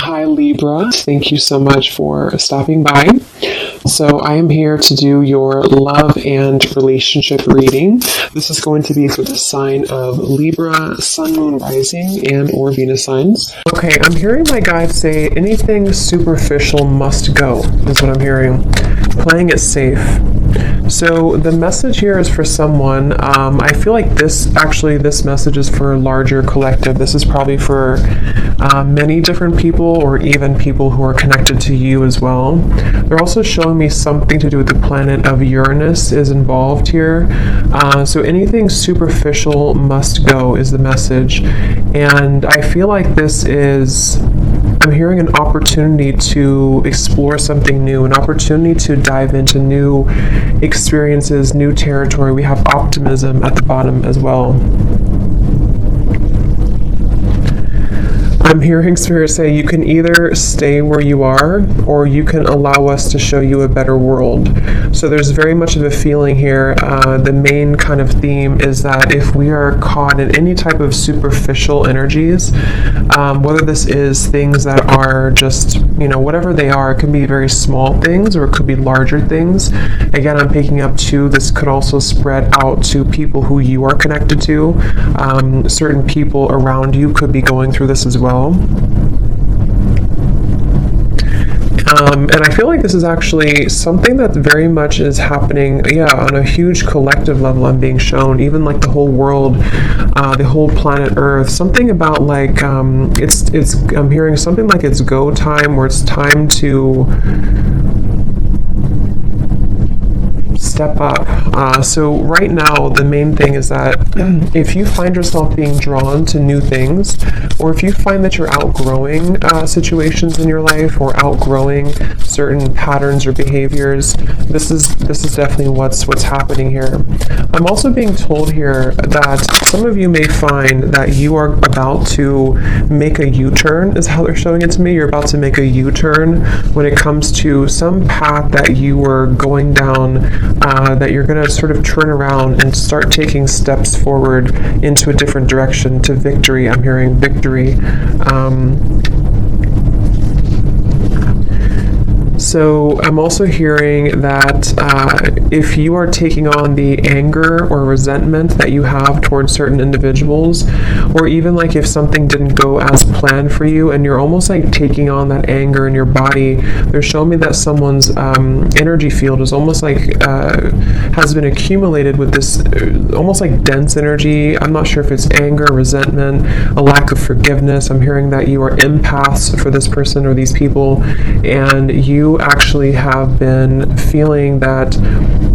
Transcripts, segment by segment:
Hi Libra, thank you so much for stopping by. So I am here to do your love and relationship reading. This is going to be for the sign of Libra, Sun, Moon, Rising, and or Venus signs. Okay, I'm hearing my guides say anything superficial must go, is what I'm hearing. Playing it safe. So the message here is for someone. I feel like this message is for a larger collective. This is probably for many different people, or even people who are connected to you as well. They're also showing me something to do with the planet of Uranus is involved here. So anything superficial must go is the message. And I feel like I'm hearing an opportunity to explore something new, an opportunity to dive into new experiences, new territory. We have optimism at the bottom as well. I'm hearing Spirit say you can either stay where you are, or you can allow us to show you a better world. So there's very much of a feeling here. The main kind of theme is that if we are caught in any type of superficial energies, whether this is things that are just, whatever they are, it can be very small things or it could be larger things. Again, I'm picking up too, this could also spread out to people who you are connected to. Certain people around you could be going through this as well. And I feel like this is actually something that very much is happening, on a huge collective level. I'm being shown, even like the whole world, the whole planet Earth. Something about like I'm hearing something like it's go time, or it's time to step up. So right now, the main thing is that if you find yourself being drawn to new things, or if you find that you're outgrowing situations in your life, or outgrowing certain patterns or behaviors, this is definitely what's happening here. I'm also being told here that some of you may find that you are about to make a U-turn, is how they're showing it to me. You're about to make a U-turn when it comes to some path that you were going down, that you're going to sort of turn around and start taking steps forward into a different direction, to victory. I'm hearing victory. So I'm also hearing that if you are taking on the anger or resentment that you have towards certain individuals, or even like if something didn't go as planned for you and you're almost like taking on that anger in your body, they're showing me that someone's energy field is almost like has been accumulated with this almost like dense energy. I'm not sure if it's anger, resentment, a lack of forgiveness. I'm hearing that you are empaths for this person or these people, and you actually have been feeling that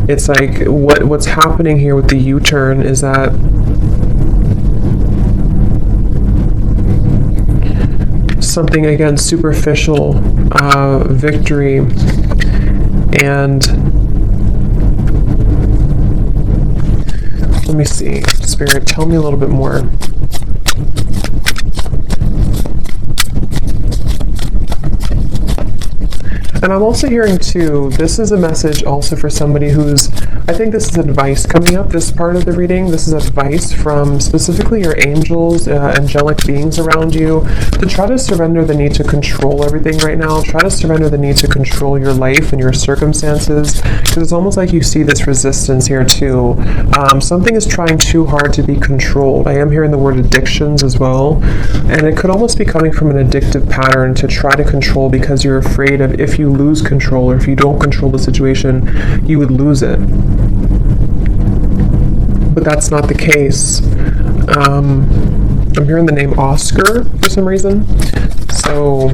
it's like what's happening here with the U-turn is that something, again, superficial, victory, and let me see, Spirit, tell me a little bit more. And I'm also hearing too, this is a message also for somebody I think this is advice coming up, this part of the reading. This is advice from specifically your angels, angelic beings around you, to try to surrender the need to control everything right now. Try to surrender the need to control your life and your circumstances, because it's almost like you see this resistance here too. Something is trying too hard to be controlled. I am hearing the word addictions as well, and it could almost be coming from an addictive pattern to try to control, because you're afraid of if you lose control, or if you don't control the situation, you would lose it. But that's not the case. I'm hearing the name Oscar for some reason. So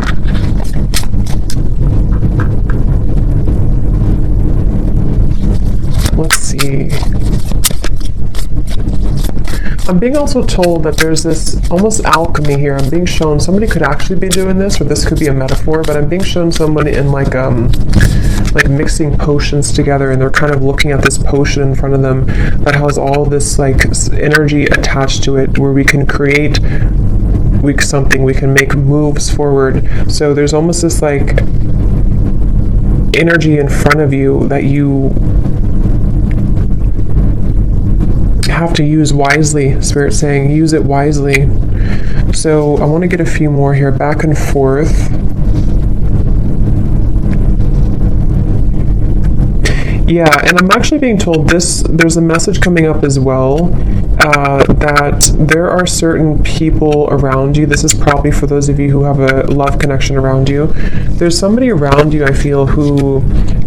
let's see. I'm being also told that there's this almost alchemy here. I'm being shown somebody could actually be doing this, or this could be a metaphor, but I'm being shown somebody in like mixing potions together, and they're kind of looking at this potion in front of them that has all this like energy attached to it, where we can create something, we can make moves forward. So there's almost this like energy in front of you that you have to use wisely. Spirit saying use it wisely. So I want to get a few more here, back and forth. Yeah, and I'm actually being told there's a message coming up as well, that there are certain people around you. This is probably for those of you who have a love connection around you. There's somebody around you, I feel, who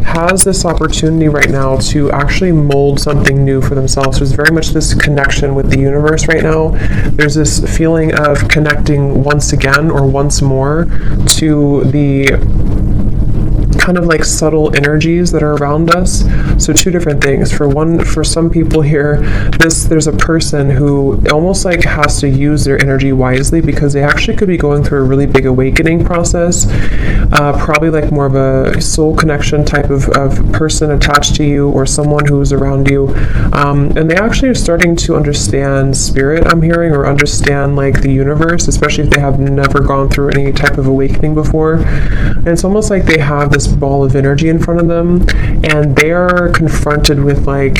has this opportunity right now to actually mold something new for themselves. There's very much this connection with the universe right now. There's this feeling of connecting once again or once more to the kind of like subtle energies that are around us. So two different things. For some people here, there's a person who almost like has to use their energy wisely, because they actually could be going through a really big awakening process, probably like more of a soul connection type of person attached to you, or someone who's around you, and they actually are starting to understand spirit, I'm hearing, or understand like the universe, especially if they have never gone through any type of awakening before. And it's almost like they have this ball of energy in front of them, and they are confronted with like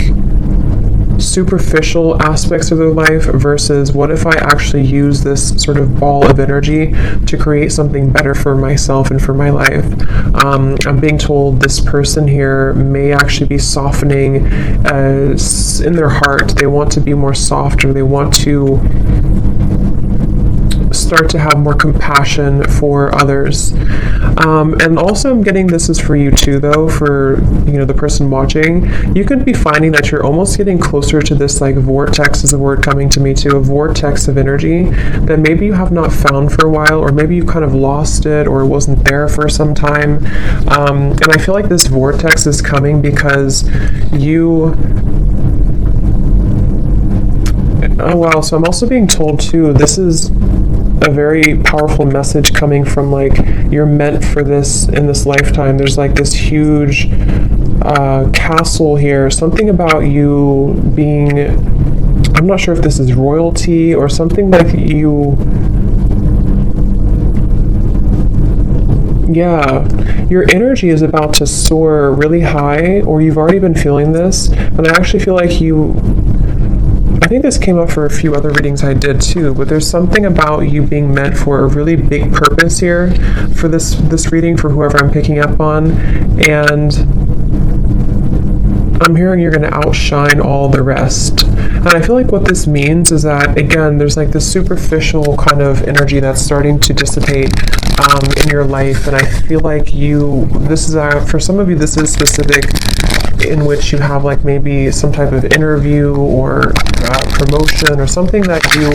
superficial aspects of their life versus, what if I actually use this sort of ball of energy to create something better for myself and for my life. I'm being told this person here may actually be softening in their heart. They want to be more soft, or they want to start to have more compassion for others. And also I'm getting, this is for you too though, for the person watching, you could be finding that you're almost getting closer to this like vortex, is a word coming to me too, a vortex of energy that maybe you have not found for a while, or maybe you kind of lost it, or it wasn't there for some time. And I feel like this vortex is coming because oh wow, so I'm also being told too, this is a very powerful message coming from like, you're meant for this in this lifetime. There's like this huge castle here, something about you being, I'm not sure if this is royalty or something, like your energy is about to soar really high, or you've already been feeling this, and I actually feel like I think this came up for a few other readings I did too, but there's something about you being meant for a really big purpose here for this reading, for whoever I'm picking up on, and I'm hearing you're going to outshine all the rest. And I feel like what this means is that, again, there's like this superficial kind of energy that's starting to dissipate in your life, and I feel like this is for some of you, this is specific, in which you have like maybe some type of interview or promotion or something that you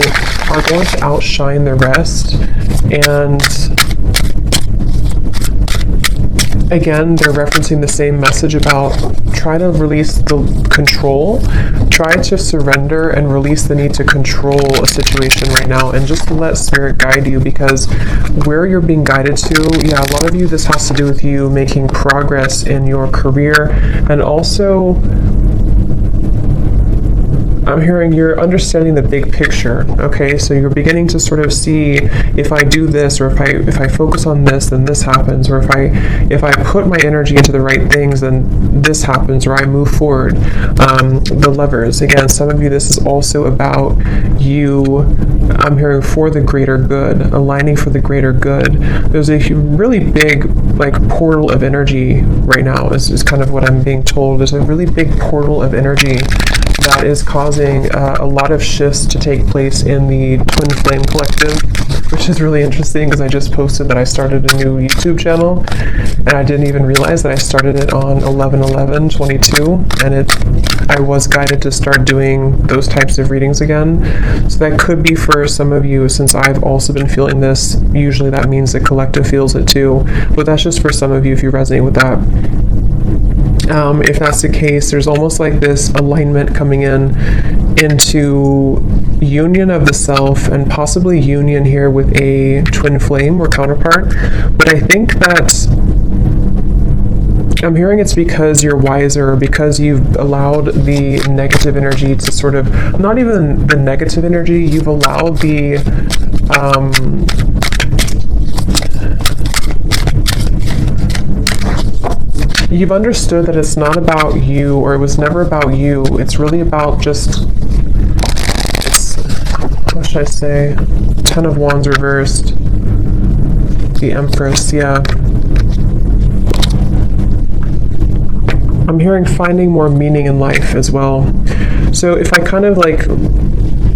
are going to outshine the rest. And again, they're referencing the same message about try to release the control, try to surrender and release the need to control a situation right now, and just let spirit guide you, because where you're being guided to, a lot of you, this has to do with you making progress in your career, and also I'm hearing you're understanding the big picture, okay? So you're beginning to sort of see, if I do this, or if I focus on this, then this happens, or if I put my energy into the right things, then this happens, or I move forward. The levers, again, some of you, this is also about you, I'm hearing, for the greater good, aligning for the greater good. There's a really big like portal of energy right now, is kind of what I'm being told. There's a really big portal of energy that is causing a lot of shifts to take place in the Twin Flame Collective, which is really interesting, because I just posted that I started a new YouTube channel, and I didn't even realize that I started it on 11/11/22, and I was guided to start doing those types of readings again. So that could be for some of you, since I've also been feeling this. Usually that means the collective feels it too, but that's just for some of you if you resonate with that. If that's the case, there's almost like this alignment coming into union of the self, and possibly union here with a twin flame or counterpart. But I think that I'm hearing it's because you're wiser, because you've allowed the negative energy to sort of, not even the negative energy, you've allowed the you've understood that it's not about you, or it was never about you. It's really about just, what should I say? Ten of Wands reversed. The Empress, yeah. I'm hearing finding more meaning in life as well. So if I kind of like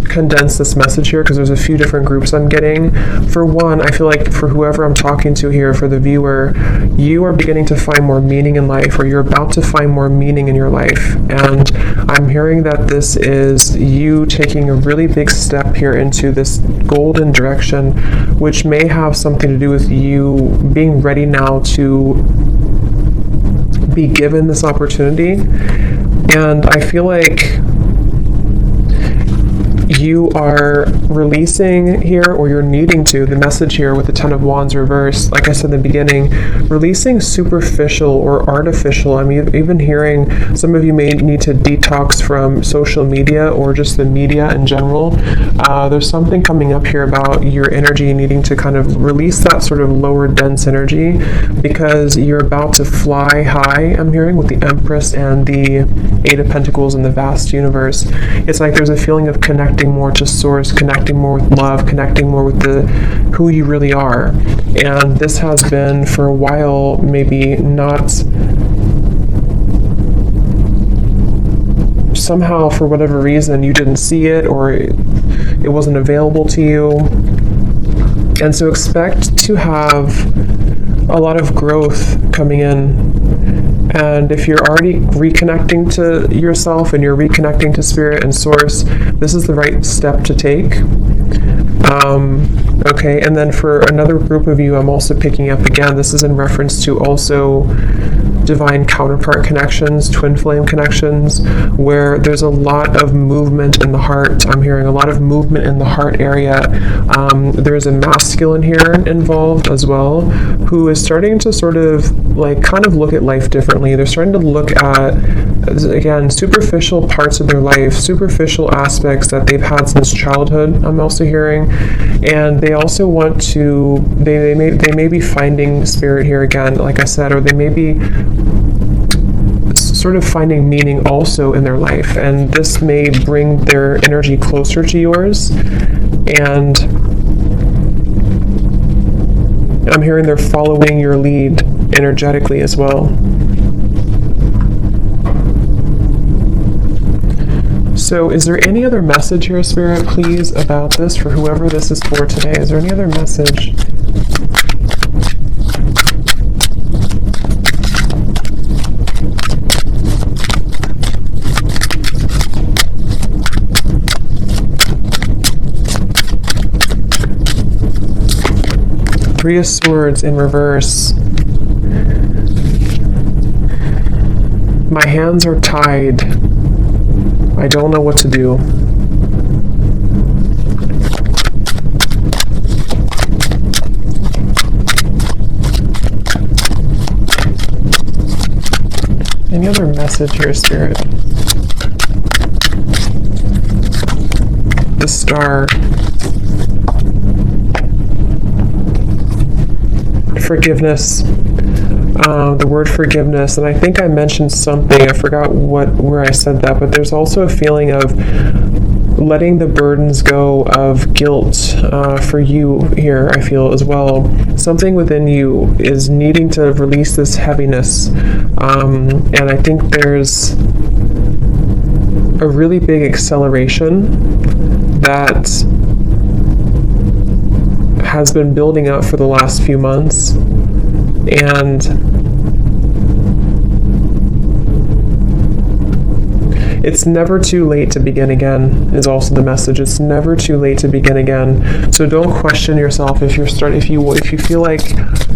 condense this message here, because there's a few different groups I'm getting. For one, I feel like for whoever I'm talking to here, for the viewer, you are beginning to find more meaning in life, or you're about to find more meaning in your life. And I'm hearing that this is you taking a really big step here into this golden direction, which may have something to do with you being ready now to be given this opportunity. And I feel like you are releasing here, or you're needing to, the message here with the Ten of Wands reversed, like I said in the beginning, releasing superficial or artificial. I'm even hearing some of you may need to detox from social media or just the media in general. There's something coming up here about your energy needing to kind of release that sort of lower dense energy, because you're about to fly high, I'm hearing, with the Empress and the Eight of Pentacles in the vast universe. It's like there's a feeling of connecting more to source, connecting more with love, connecting more with who you really are. And this has been for a while maybe not, somehow for whatever reason you didn't see it, or it wasn't available to you. And so expect to have a lot of growth coming in. And if you're already reconnecting to yourself and you're reconnecting to spirit and source, this is the right step to take. Okay, and then for another group of you, I'm also picking up again, this is in reference to also divine counterpart connections, twin flame connections, where there's a lot of movement in the heart. I'm hearing a lot of movement in the heart area. There's a masculine here involved as well, who is starting to sort of like kind of look at life differently. They're starting to look at, again, superficial parts of their life, superficial aspects that they've had since childhood, I'm also hearing. And they also want to, they may be finding spirit here again, like I said, or they may be sort of finding meaning also in their life, and this may bring their energy closer to yours. And I'm hearing they're following your lead energetically as well. So is there any other message here, Spirit, please, about this for whoever this is for today? Is there any other message? Three of Swords in reverse. My hands are tied. I don't know what to do. Any other message here, Spirit? The Star. Forgiveness, the word forgiveness, and I think I mentioned something, I forgot where I said that, but there's also a feeling of letting the burdens go of guilt for you here, I feel as well. Something within you is needing to release this heaviness, and I think there's a really big acceleration that has been building up for the last few months, and it's never too late to begin again is also the message. It's never too late to begin again. So don't question yourself if you feel like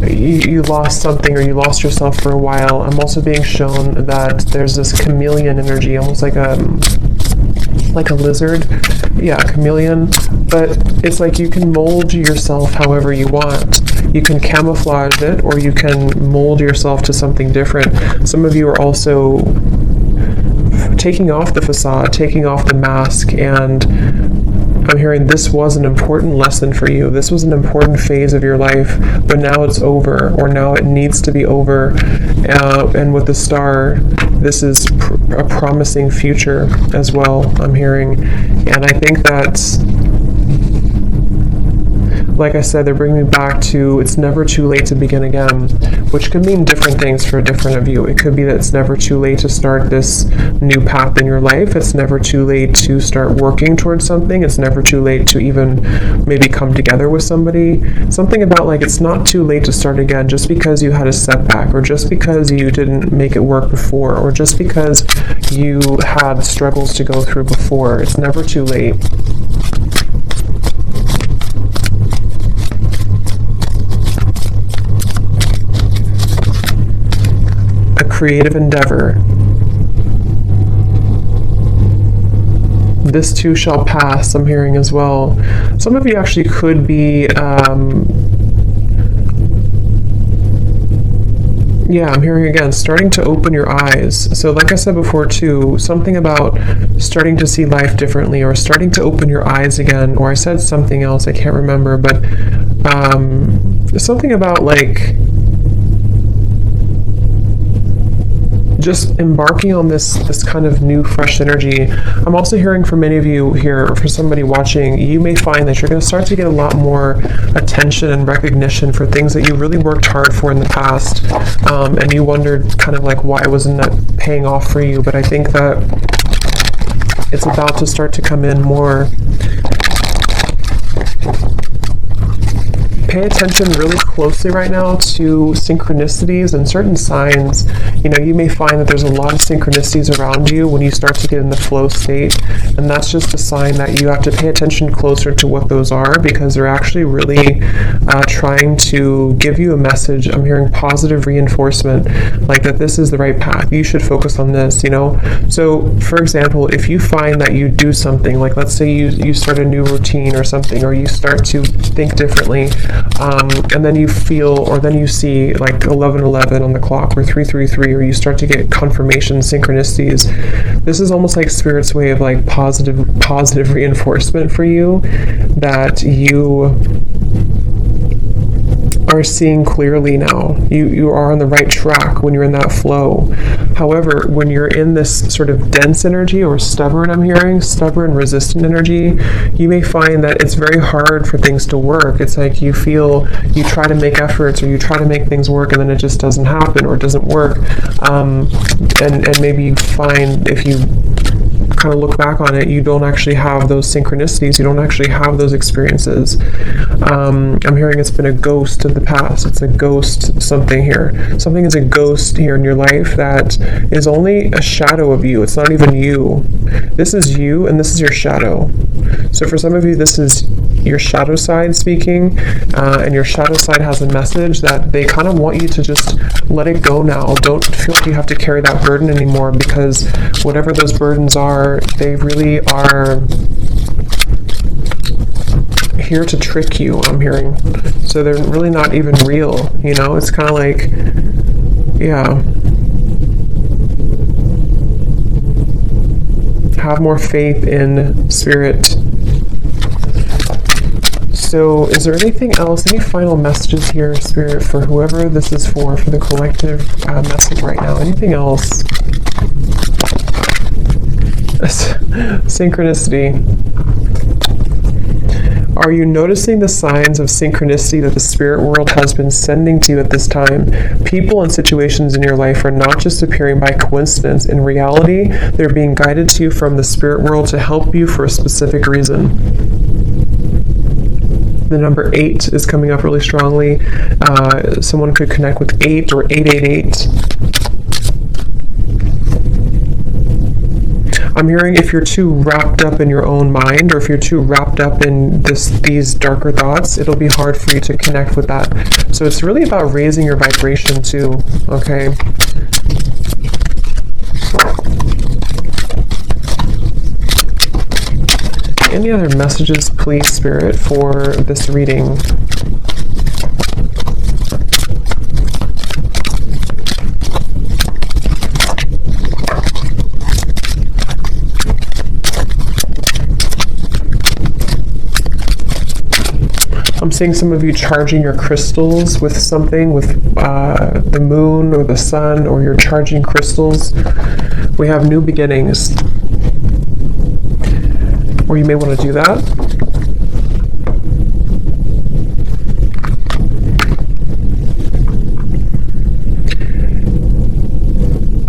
you lost something or you lost yourself for a while. I'm also being shown that there's this chameleon energy, almost like a lizard. Yeah, chameleon. But it's like you can mold yourself however you want. You can camouflage it, or you can mold yourself to something different. Some of you are also taking off the facade, taking off the mask, and I'm hearing this was an important lesson for you. This was an important phase of your life, but now it's over, or now it needs to be over. And with the Star, this is a promising future as well, I'm hearing. And I think that's like I said, they're bringing me back to it's never too late to begin again, which could mean different things for different of you. It could be that it's never too late to start this new path in your life. It's never too late to start working towards something. It's never too late to even maybe come together with somebody. Something about like it's not too late to start again just because you had a setback, or just because you didn't make it work before, or just because you had struggles to go through before. It's never too late. A creative endeavor. This too shall pass, I'm hearing as well. Some of you actually could be, yeah, I'm hearing again, starting to open your eyes. So like I said before too, something about starting to see life differently, or starting to open your eyes again, or I said something else, I can't remember, but something about like just embarking on this kind of new fresh energy. I'm also hearing from many of you here, or for somebody watching, you may find that you're going to start to get a lot more attention and recognition for things that you really worked hard for in the past, and you wondered kind of like why wasn't that paying off for you. But I think that it's about to start to come in more. Pay attention really closely right now to synchronicities and certain signs. You know, you may find that there's a lot of synchronicities around you when you start to get in the flow state, and that's just a sign that you have to pay attention closer to what those are, because they're actually really trying to give you a message. I'm hearing positive reinforcement, like that this is the right path. You should focus on this, you know? So, for example, if you find that you do something, like let's say you start a new routine or something, or you start to think differently, and then you feel, or then you see like 11:11 on the clock, or 3:33, or you start to get confirmation synchronicities. This is almost like Spirit's way of like positive reinforcement for you, that you are seeing clearly now. You are on the right track when you're in that flow. However, when you're in this sort of dense energy, or stubborn, I'm hearing, stubborn, resistant energy, you may find that it's very hard for things to work. It's like you feel, you try to make efforts, or you try to make things work, and then it just doesn't happen, or it doesn't work. And maybe you find, if you kind of look back on it, you don't actually have those synchronicities, you don't actually have those experiences. I'm hearing it's been a ghost of the past. It's a ghost something here. Something is a ghost here in your life that is only a shadow of you. It's not even you. This is you, and this is your shadow. So for some of you, this is your shadow side speaking, and your shadow side has a message that they kind of want you to just let it go now. Don't feel like you have to carry that burden anymore, because whatever those burdens are, they really are here to trick you, I'm hearing. So they're really not even real, you know? It's kind of like, yeah. Have more faith in Spirit. So is there anything else, any final messages here, Spirit, for whoever this is for the collective message right now? Anything else? Synchronicity. Are you noticing the signs of synchronicity that the spirit world has been sending to you at this time? People and situations in your life are not just appearing by coincidence. In reality, they're being guided to you from the spirit world to help you for a specific reason. The number 8 is coming up really strongly. Someone could connect with 8 or 888. I'm hearing if you're too wrapped up in your own mind, or if you're too wrapped up in these darker thoughts, it'll be hard for you to connect with that. So it's really about raising your vibration too, okay? Any other messages, please, Spirit, for this reading? I'm seeing some of you charging your crystals with something, with the moon or the sun, or you're charging crystals. We have new beginnings. Or you may want to do that.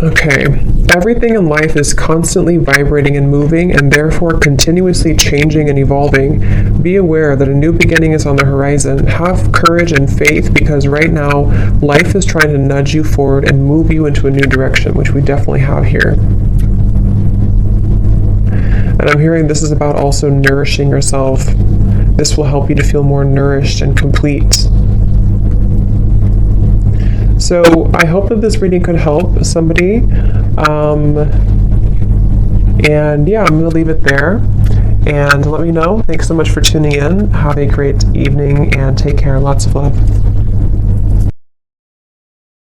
Okay. Everything in life is constantly vibrating and moving, and therefore continuously changing and evolving. Be aware that a new beginning is on the horizon. Have courage and faith, because right now life is trying to nudge you forward and move you into a new direction, which we definitely have here. And I'm hearing this is about also nourishing yourself. This will help you to feel more nourished and complete. So I hope that this reading could help somebody. And yeah, I'm going to leave it there. And let me know. Thanks so much for tuning in. Have a great evening and take care. Lots of love.